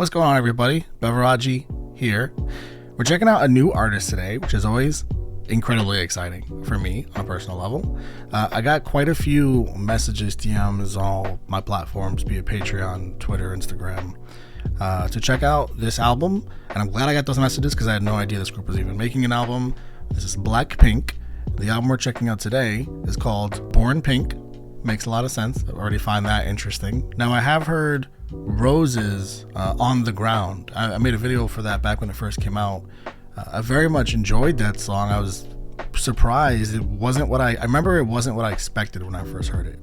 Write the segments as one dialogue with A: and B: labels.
A: What's going on, everybody? Beveragy here. We're checking out a new artist today, which is always incredibly exciting for me on a personal level. I got quite a few messages, DMs, on all my platforms, be it Patreon, Twitter, Instagram, to check out this album. And I'm glad I got those messages because I had no idea this group was even making an album. This is BLACKPINK. The album we're checking out today is called Born Pink. Makes a lot of sense. I already find that interesting. Now, I have heard Rose's On the Ground. I made a video for that back when it first came out. I very much enjoyed that song. I was surprised. It wasn't what I remember it wasn't what I expected when I first heard it.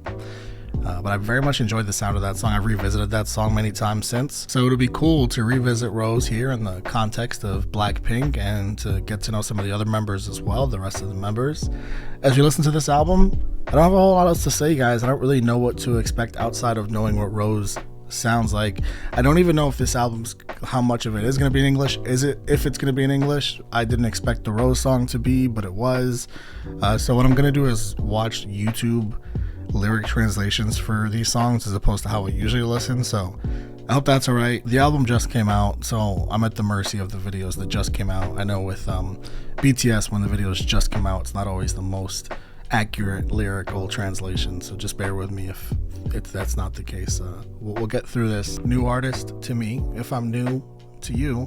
A: But I very much enjoyed the sound of that song. I've revisited that song many times since. So it'll be cool to revisit Rose here in the context of BLACKPINK and to get to know some of the other members as well, the rest of the members. As you listen to this album, I don't have a whole lot else to say, guys. I don't really know what to expect outside of knowing what Rose sounds like. I don't even know if this album's, how much of it is going to be in English. If it's going to be in English? I didn't expect the Rose song to be, but it was. So what I'm going to do is watch YouTube lyric translations for these songs as opposed to how I usually listen. So I hope that's all right. The album just came out, so I'm at the mercy of the videos that just came out. I know with BTS, when the videos just come out, it's not always the most accurate lyrical translation, so just bear with me if that's not the case. We'll get through this. New artist to me. If I'm new to you,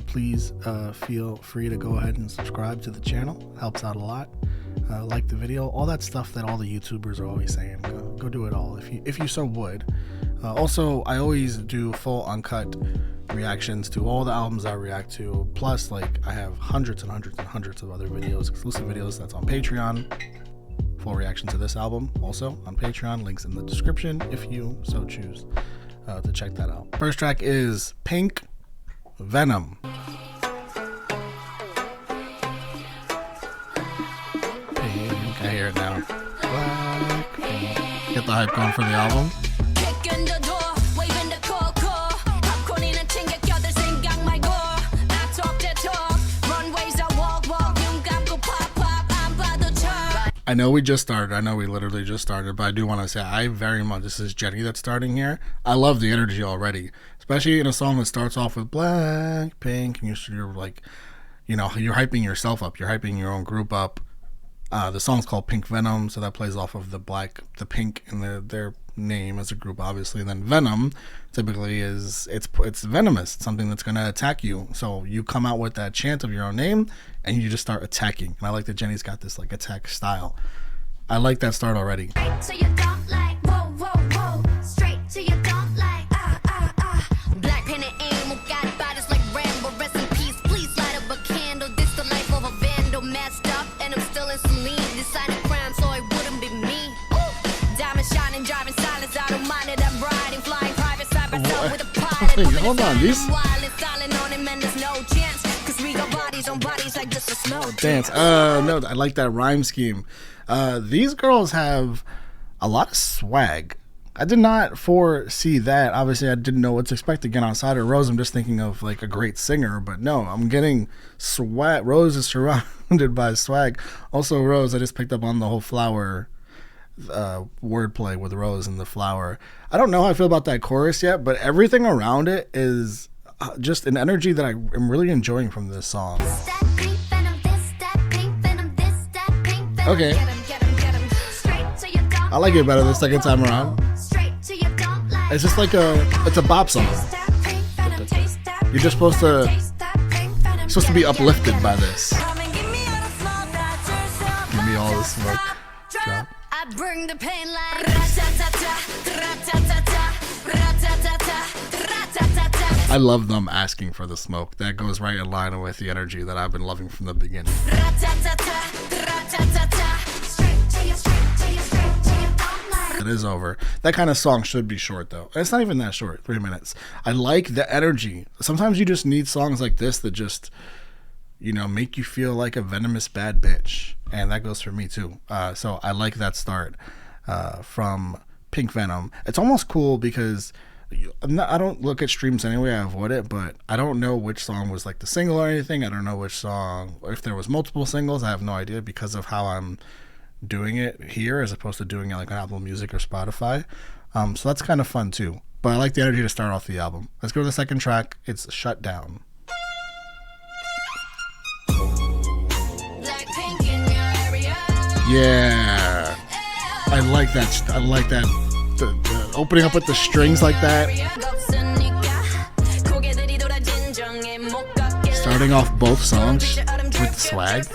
A: please feel free to go ahead and subscribe to the channel. Helps out a lot. Like the video, all that stuff that all the YouTubers are always saying. Go do it all if you so would. Also, I always do full uncut reactions to all the albums I react to. Plus, like, I have hundreds and hundreds and hundreds of other videos, exclusive videos that's on Patreon. Full reaction to this album also on Patreon. Links in the description if you so choose to check that out. First track is Pink, Venom. Pink, I hear it now. Black. Get the hype going for the album. I know we just started. I know we literally just started, but I do want to say I very much, this is Jenny that's starting here. I love the energy already, especially in a song that starts off with BLACKPINK, and you're like, you know, you're hyping yourself up. You're hyping your own group up. The song's called Pink Venom, so that plays off of the pink in their name as a group, obviously. And then Venom typically is it's venomous. It's something that's going to attack you. So you come out with that chant of your own name and you just start attacking. And I like that Jenny's got this like attack style. I like that start already.
B: So you don't like, whoa, whoa, whoa. Straight to you don't like, Black pen and aim, got bodies like Rambo. Rest in peace, please light up a candle. This the life of a vandal, messed up, and I'm still in some lean. Decided crime, so it wouldn't be me. Diamond shining, driving silence, I don't mind it. I'm riding, flying private side by side with a pilot.
A: Hold on, these dance. No, I like that rhyme scheme. These girls have a lot of swag. I did not foresee that. Obviously, I didn't know what to expect again outside of Rose. I'm just thinking of like a great singer, but no, I'm getting swag. Rose is surrounded by swag. Also, Rose, I just picked up on the whole flower wordplay with Rose and the flower. I don't know how I feel about that chorus yet, but everything around it is just an energy that I am really enjoying from this song. Okay, I like it better the second time around. It's just like it's a bop song. You're just supposed to be uplifted by this. Give me all the smoke. Drop.
B: I bring the pain like
A: I love them asking for the smoke. That goes right in line with the energy that I've been loving from the beginning. It is over. That kind of song should be short though. It's not even that short, 3 minutes. I like the energy. Sometimes you just need songs like this that just, you know, make you feel like a venomous bad bitch. And that goes for me too. So I like that start from Pink Venom. It's almost cool because I don't look at streams anyway. I avoid it, but I don't know which song was like the single or anything. I don't know which song, or if there was multiple singles. I have no idea because of how I'm doing it here as opposed to doing it like on Apple Music or Spotify. So that's kind of fun too. but I like the energy to start off the album. Let's go to the second track. It's Shut Down.
B: BLACKPINK in your area.
A: Yeah, I like that. I like that. The opening up with the strings like that. Starting off both songs with swag.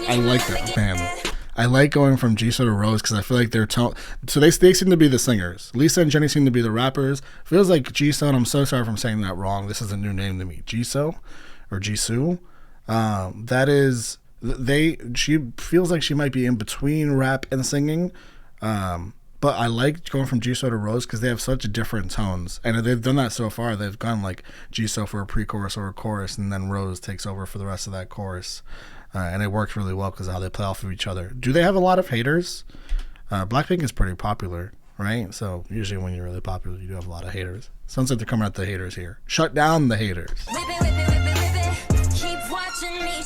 A: I like that, man. I like going from Jisoo to Rose because I feel like they're so they seem to be the singers. Lisa and Jennie seem to be the rappers. Feels like Jisoo, and I'm so sorry if I'm saying that wrong. This is a new name to me, Jisoo or Jisoo. That is she feels like she might be in between rap and singing. But I like going from Jisoo to Rose because they have such different tones, and they've done that so far. They've gone like Jisoo for a pre-chorus or a chorus, and then Rose takes over for the rest of that chorus. And it works really well because of how they play off of each other. Do they have a lot of haters? BLACKPINK is pretty popular, right? So usually when you're really popular, you do have a lot of haters. Sounds like they're coming at the haters here. Shut down the haters.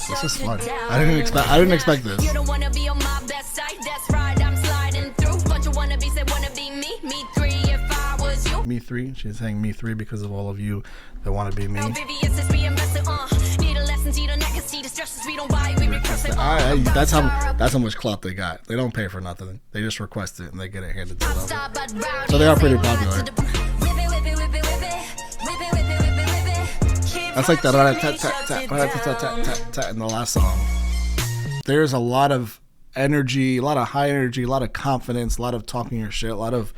A: This is fun. I didn't expect this.
B: You don't wanna be on my best side. That's right, I'm sliding through. Bunch of wannabes that wanna be me. Me three if I was you.
A: Me three. She's saying me three because of all of you that want to be me. That's how much clout they got. They don't pay for nothing. They just request it and they get it handed to them. So they are pretty popular. That's like the rat-tat-tat-tat in the last song. There's a lot of energy, a lot of high energy, a lot of confidence, a lot of talking your shit, a lot of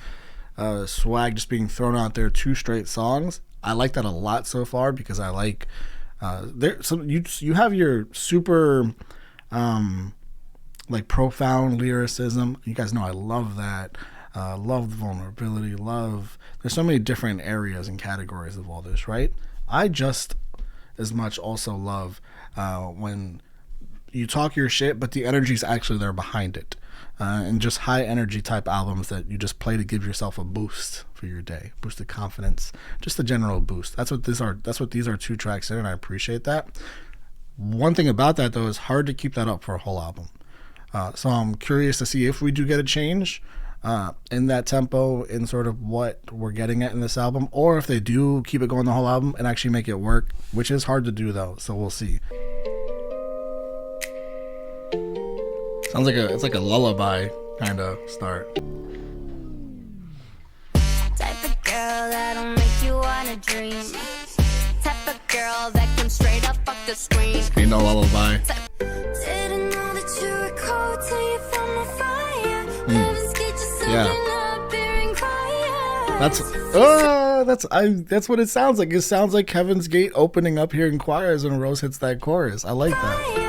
A: swag just being thrown out there. 2 straight songs. I like that a lot so far because I like you have your super like profound lyricism. You guys know I love that. Love the vulnerability. There's so many different areas and categories of all this, right? I just as much also love when you talk your shit, but the energy's actually there behind it. And just high energy type albums that you just play to give yourself a boost for your day, boost of confidence, just a general boost. That's what these are 2 tracks in, and I appreciate that. One thing about that though is hard to keep that up for a whole album. So I'm curious to see if we do get a change in that tempo, in sort of what we're getting at in this album, or if they do keep it going the whole album and actually make it work, which is hard to do though. So we'll see. Sounds like it's like a lullaby kind of start.
B: Type of girl that'll make you wanna dream. Type of girl that can straight up fuck the screen.
A: Ain't no lullaby.
B: Didn't know that you were cold till you found my fire. Heaven's gate just opened up here in quiet.
A: That's what it sounds like. It sounds like Heaven's Gate opening up here in choirs when Rose hits that chorus. I like that.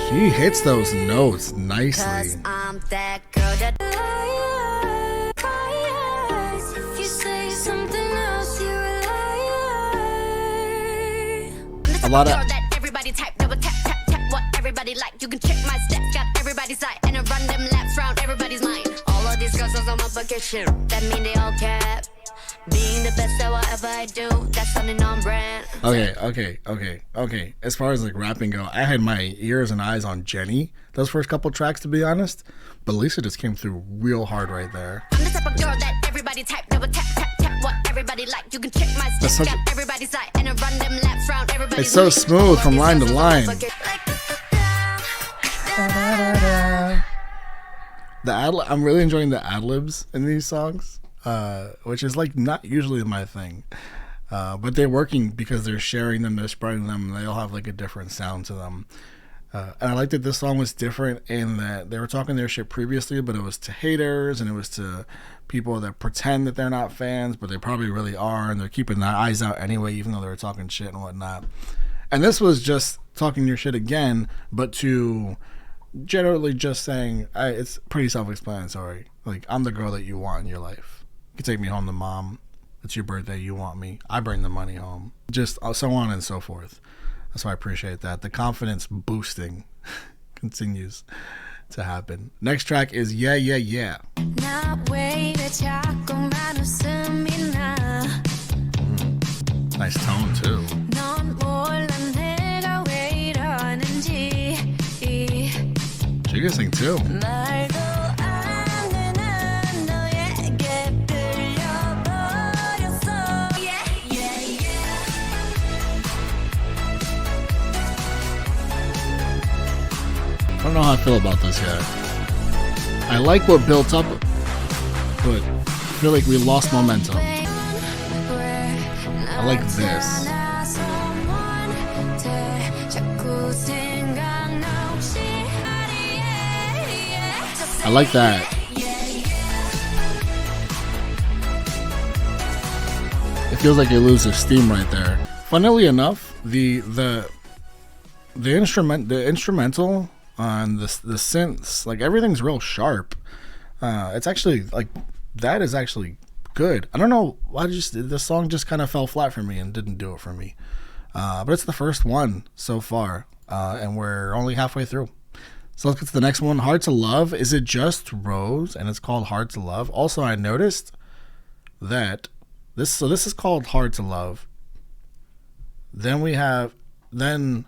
A: She hits those notes nicely.
B: I'm that girl that if you say something else, you're a
A: lot of
B: that everybody type, double tap, tap, tap, what everybody like. You can check my steps, got everybody's eye, and I run them laps round everybody's mind. All of these girls on my bucket shit, that mean they all cap. Being the best at whatever I do, that's something on brand.
A: Okay. As far as like rapping go, I had my ears and eyes on Jennie those first couple tracks, to be honest. But Lisa just came through real hard right there.
B: I'm the type of girl that everybody type, double tap, tap, tap, what everybody like. You can check my steps, got everybody's eye, and I run them laps round everybody's.
A: It's so smooth from line to line. I'm really enjoying the ad-libs in these songs. Which is like not usually my thing, but they're working because they're sharing them, they're spreading them, and they all have like a different sound to them. And I like that this song was different in that they were talking their shit previously, but it was to haters and it was to people that pretend that they're not fans, but they probably really are, and they're keeping their eyes out anyway, even though they were talking shit and whatnot. And this was just talking your shit again, but to generally just saying, it's pretty self-explanatory. Like, I'm the girl that you want in your life. You can take me home to mom. It's your birthday. You want me. I bring the money home. Just so on and so forth. So I appreciate that. The confidence boosting continues to happen. Next track is Yeah Yeah Yeah. Nice tone too. She can sing too. I don't know how I feel about this yet. I like what built up, but I feel like we lost momentum. I like this. I like that. It feels like you lose your steam right there. Funnily enough, the instrumental on the synths, like everything's real sharp. It's actually like that is actually good. I don't know why the song just kind of fell flat for me and didn't do it for me. But it's the first one so far, and we're only halfway through. So let's get to the next one. Hard to Love. Is it just Rose? And it's called Hard to Love. Also, I noticed that this is called Hard to Love. Then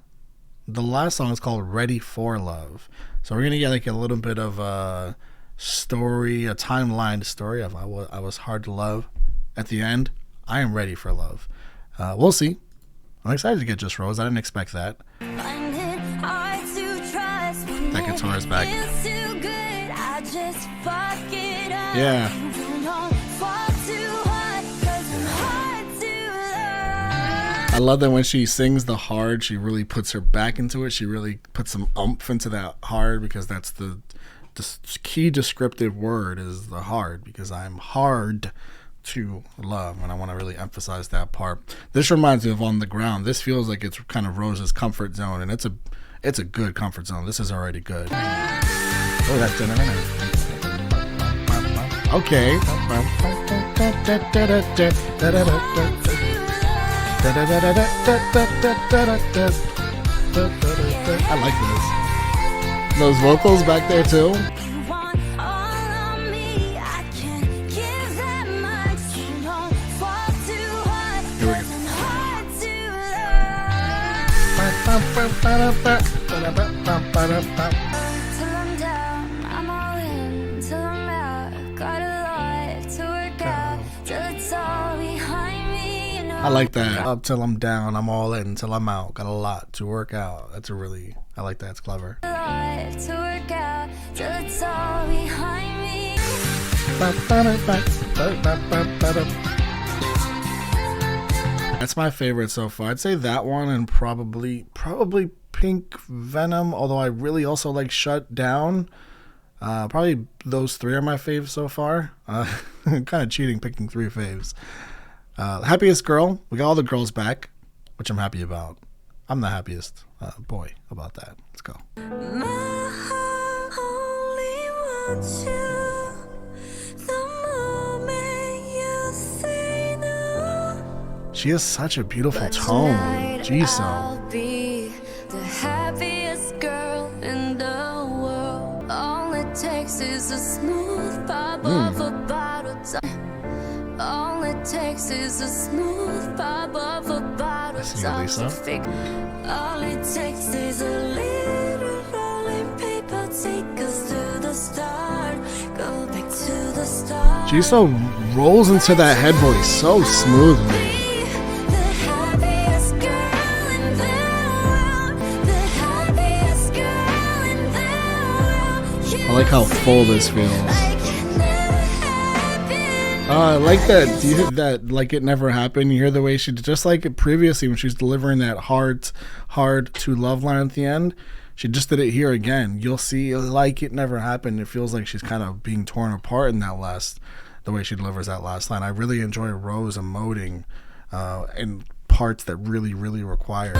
A: the last song is called Ready for Love. So we're gonna get like a little bit of a story, a timeline story of I was hard to love. At the end, I am ready for love. We'll see. I'm excited to get Just Rose. I didn't expect that. That guitar is back. Yeah. I love that when she sings the hard, she really puts her back into it. She really puts some oomph into that hard, because that's the key descriptive word is the hard, because I'm hard to love, and I want to really emphasize that part. This reminds me of On the Ground. This feels like it's kind of Rose's comfort zone, and it's a good comfort zone. This is already good. Oh, that's okay. I like this. Those vocals back there too. Here we go. I like that. Up till I'm down, I'm all in till I'm out. Got a lot to work out. I like that. It's clever. That's my favorite so far. I'd say that one and probably Pink, Venom, although I really also like Shut Down. Probably those three are my faves so far. Kind of cheating picking three faves. Happiest Girl. We got all the girls back, which I'm happy about. I'm the happiest boy about that. Let's go. She has such a beautiful tone, Jisoo.
B: I'll be the happiest girl in the world. All it takes is a smooth pop of a bottle top. All it takes is a smooth pop of a bottle top. All it takes is a little rolling paper. Take us to the start. Go back to the start.
A: Jisoo rolls into that head voice so smoothly. I like how full this feels. I like that. Do you hear that? Like it never happened. You hear the way she, just like previously when she was delivering that hard to love line at the end. She just did it here again. You'll see, like it never happened. It feels like she's kind of being torn apart in that the way she delivers that last line. I really enjoy Rose emoting in parts that really require.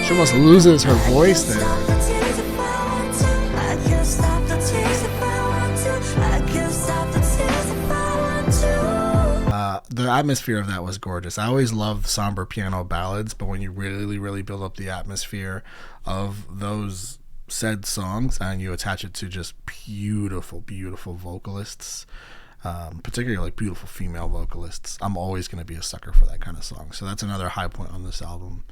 A: She almost loses her voice there. atmosphere of that was gorgeous. I always loved somber piano ballads, but when you really, really build up the atmosphere of those said songs and you attach it to just beautiful, beautiful vocalists, particularly like beautiful female vocalists, I'm always going to be a sucker for that kind of song. So that's another high point on this album.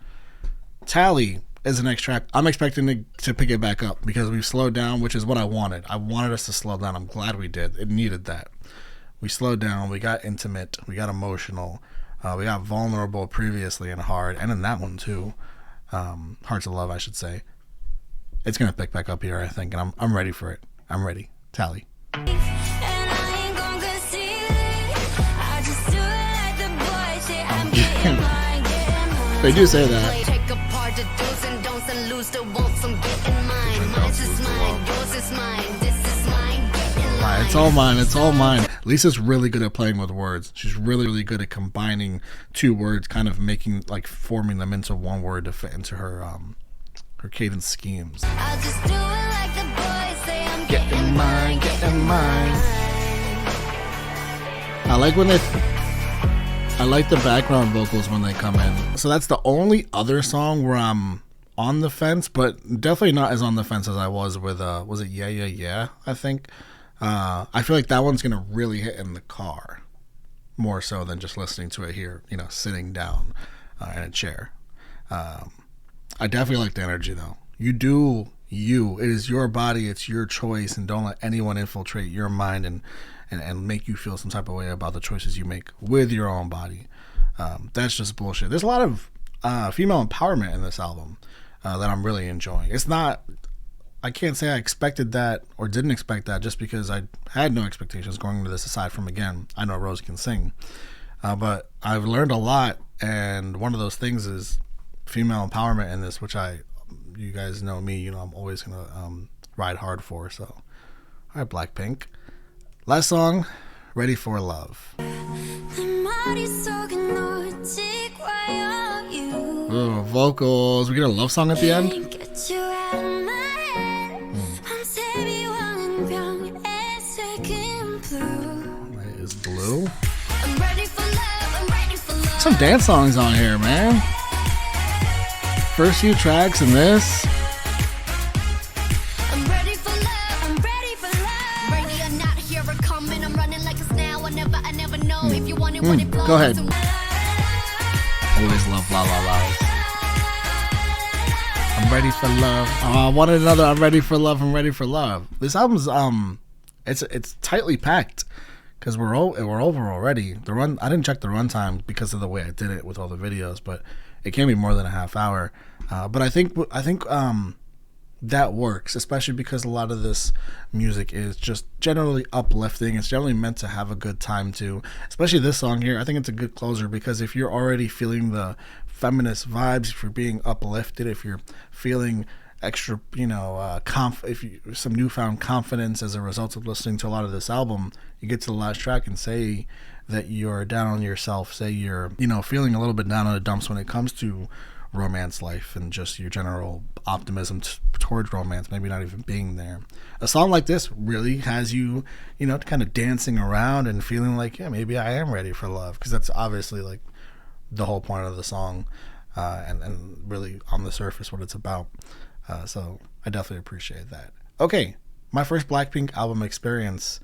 A: Tally is the next track. I'm expecting to pick it back up because we've slowed down, which is what I wanted. I wanted us to slow down. I'm glad we did. It needed that. We slowed down. We got intimate. We got emotional. We got vulnerable previously in Hard, and in that one too. Hearts of Love, I should say. It's gonna pick back up here, I think, and I'm ready for it. I'm ready. Tally. They do say that. It's all mine. It's all mine. Lisa's really good at playing with words. She's really, really good at combining two words, kind of forming them into one word to fit into her cadence schemes. I'll just do it like the boys say. I'm getting mine, getting mine. I like the background vocals when they come in. So that's the only other song where I'm on the fence, but definitely not as on the fence as I was with was it Yeah Yeah Yeah, I think. I feel like that one's gonna really hit in the car more so than just listening to it here, sitting down in a chair. I definitely like the energy though. You do you. It is your body, it's your choice, and don't let anyone infiltrate your mind and make you feel some type of way about the choices you make with your own body. That's just bullshit. There's a lot of female empowerment in this album that I'm really enjoying. I can't say I expected that or didn't expect that just because I had no expectations going into this aside from, again, I know Rose can sing. But I've learned a lot, and one of those things is female empowerment in this, which you guys know me, I'm always going to ride hard for. So, all right, BLACKPINK. Last song, Ready for Love. Ooh, vocals. We get a love song at the end? Is blue. Some dance songs on here, man. First few tracks in this. Go ahead. Always love La La La's. I'm ready for love. I wanted another. I'm ready for love. I'm ready for love. This album's it's tightly packed because we're over already. The run, I didn't check the runtime because of the way I did it with all the videos, but it can't be more than a half hour. But I think that works, especially because a lot of this music is just generally uplifting. It's generally meant to have a good time too, especially this song here. I think it's a good closer because if you're already feeling the feminist vibes, if you're being uplifted, if you're feeling extra, some newfound confidence as a result of listening to a lot of this album, you get to the last track and say that you're down on yourself, say you're, feeling a little bit down in the dumps when it comes to romance life and just your general optimism towards romance, maybe not even being there. A song like this really has you, kind of dancing around and feeling like, yeah, maybe I am ready for love, because that's obviously like the whole point of the song, and really on the surface what it's about. So I definitely appreciate that. Okay, my first BLACKPINK album experience.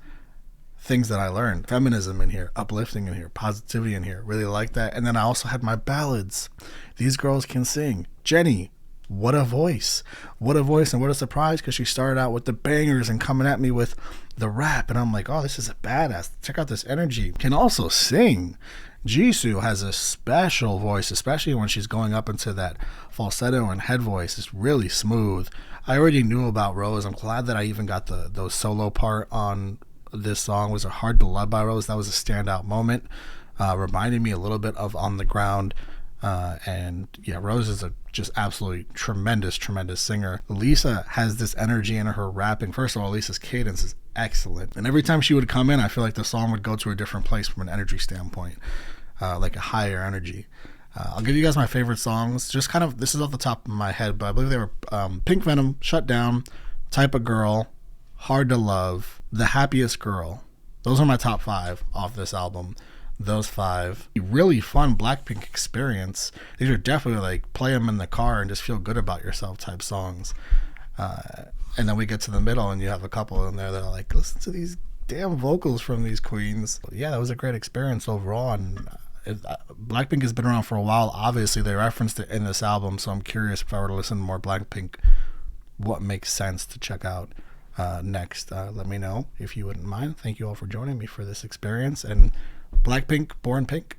A: Things that I learned: feminism in here, uplifting in here, positivity in here. Really like that. And then I also had my ballads. These girls can sing. Jenny, what a voice. What a voice, and what a surprise, because she started out with the bangers and coming at me with the rap. And I'm like, oh, this is a badass. Check out this energy. Can also sing. Jisoo has a special voice, especially when she's going up into that falsetto and head voice. It's really smooth. I already knew about Rose. I'm glad that I even got those solo part on this song. Was Hard to Love by Rose. That was a standout moment. Reminded me a little bit of On the Ground. And yeah, Rose is a just absolutely tremendous singer. Lisa has this energy in her rapping. First of all, Lisa's cadence is excellent. And every time she would come in, I feel like the song would go to a different place from an energy standpoint, like a higher energy. I'll give you guys my favorite songs. Just kind of, this is off the top of my head, but I believe they were Pink Venom, Shut Down, Type of Girl, Hard to Love, The Happiest Girl. Those are my top 5 off this album. those 5. Really fun Blackpink experience. These are definitely like play them in the car and just feel good about yourself type songs. And then we get to the middle and you have a couple in there that are like, listen to these damn vocals from these queens. Yeah, that was a great experience overall. And Blackpink has been around for a while. Obviously, they referenced it in this album, so I'm curious if I were to listen to more Blackpink, what makes sense to check out next. Let me know if you wouldn't mind. Thank you all for joining me for this experience. And Blackpink, Born Pink.